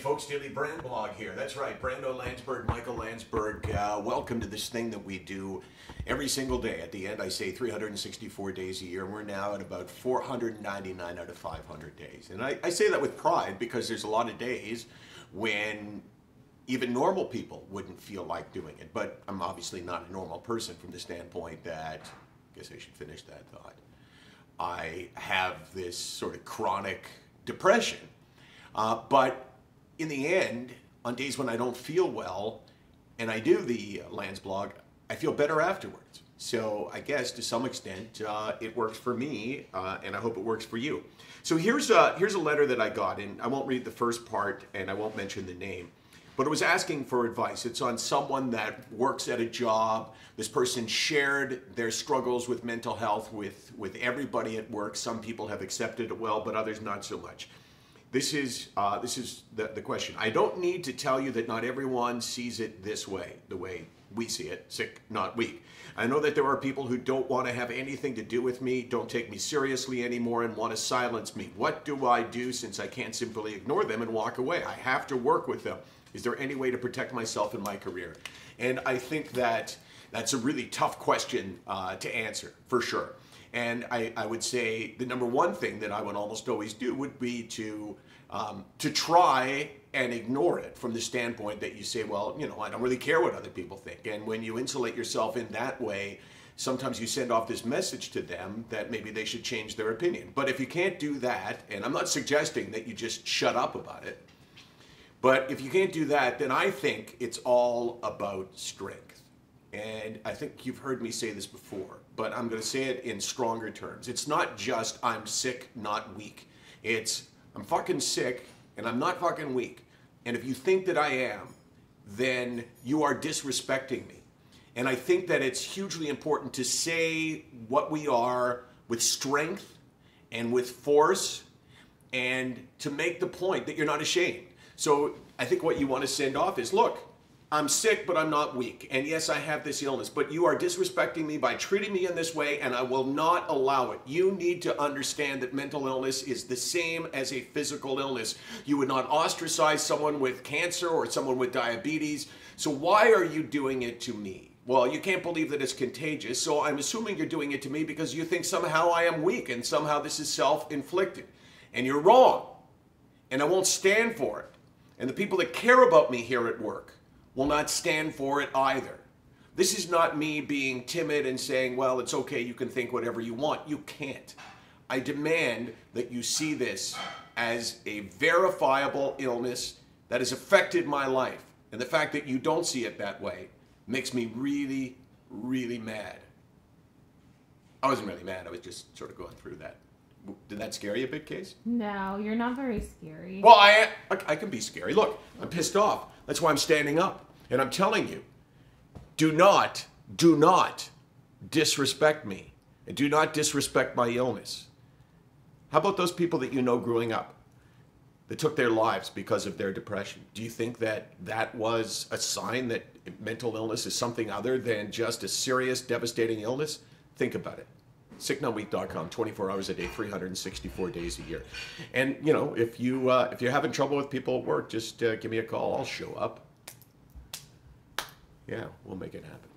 folks, Daily Brand Blog here. That's right, Brando Landsberg, Michael Landsberg. Welcome to this thing that we do every single day. At the end, I say 364 days a year, and we're now at about 499 out of 500 days. And I say that with pride because there's a lot of days when even normal people wouldn't feel like doing it. But I'm obviously not a normal person from the standpoint that, I guess I should finish that thought, I have this sort of chronic depression. But in the end, on days when I don't feel well and I do the Landsblog, I feel better afterwards. So I guess to some extent it works for me, and I hope it works for you. So here's a letter that I got, and I won't read the first part and I won't mention the name, but it was asking for advice. It's on someone that works at a job. This person shared their struggles with mental health with everybody at work. Some people have accepted it well, but others not so much. This is the question. I don't need to tell you that not everyone sees it this way, the way we see it, sick, not weak. I know that there are people who don't want to have anything to do with me, don't take me seriously anymore, and want to silence me. What do I do since I can't simply ignore them and walk away? I have to work with them. Is there any way to protect myself in my career? And I think that that's a really tough question to answer, for sure. And I would say the number one thing that I would almost always do would be to try and ignore it from the standpoint that you say, well, you know, I don't really care what other people think. And when you insulate yourself in that way, sometimes you send off this message to them that maybe they should change their opinion. But if you can't do that, and I'm not suggesting that you just shut up about it, but if you can't do that, then I think it's all about strength. And I think you've heard me say this before, but I'm going to say it in stronger terms. It's not just I'm sick, not weak. It's I'm fucking sick and I'm not fucking weak. And if you think that I am, then you are disrespecting me. And I think that it's hugely important to say what we are with strength and with force, and to make the point that you're not ashamed. So I think what you want to send off is, look, I'm sick, but I'm not weak. And yes, I have this illness, but you are disrespecting me by treating me in this way, and I will not allow it. You need to understand that mental illness is the same as a physical illness. You would not ostracize someone with cancer or someone with diabetes. So why are you doing it to me? Well, you can't believe that it's contagious, so I'm assuming you're doing it to me because you think somehow I am weak and somehow this is self-inflicted. And you're wrong. And I won't stand for it. And the people that care about me here at work will not stand for it either. This is not me being timid and saying, well, it's okay, you can think whatever you want. You can't. I demand that you see this as a verifiable illness that has affected my life. And the fact that you don't see it that way makes me really, really mad. I wasn't really mad, I was just sort of going through that. Did that scare you a bit, Case? No, you're not very scary. Well, I can be scary. Look, I'm pissed off. That's why I'm standing up. And I'm telling you, do not disrespect me. And do not disrespect my illness. How about those people that you know growing up that took their lives because of their depression? Do you think that that was a sign that mental illness is something other than just a serious, devastating illness? Think about it. SickNotWeak.com, 24 hours a day, 364 days a year. And, you know, if you're having trouble with people at work, just give me a call. I'll show up. Yeah, we'll make it happen.